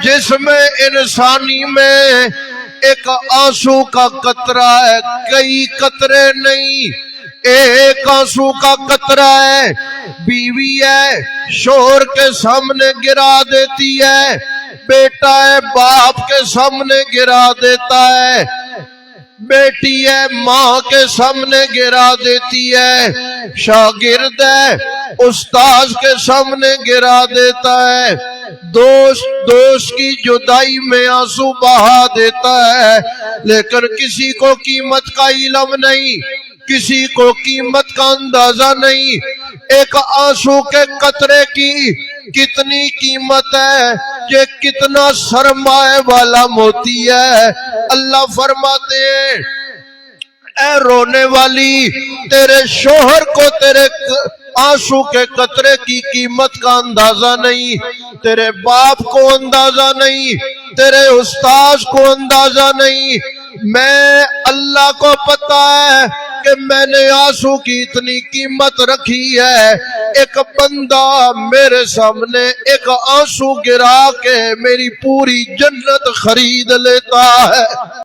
जिस्म इंसानी में एक आंसू का कतरा है, कई कतरे नहीं। एक आंसू का कतरा है, बीवी है शोहर के सामने गिरा देती है, बेटा है बाप के सामने गिरा देता है, बेटी है माँ के सामने गिरा देती है, शागिर्द है उस्ताद के सामने गिरा देता है, दोस्त की जुदाई में आंसू बहा देता है। लेकिन किसी को कीमत का इल्म नहीं, किसी को कीमत का अंदाजा नहीं। एक आंसू के कतरे की कितनी कीमत है, ये कितना सरमाए वाला मोती है। अल्लाह फरमाते हैं, ऐ रोने वाली, तेरे शोहर को तेरे आंसू के कतरे की कीमत का अंदाजा नहीं, तेरे बाप को अंदाजा नहीं, तेरे उस्ताद को अंदाजा नहीं। मैं अल्लाह को पता है कि मैंने आंसू की इतनी कीमत रखी है। एक बंदा मेरे सामने एक आंसू गिरा के मेरी पूरी जन्नत खरीद लेता है।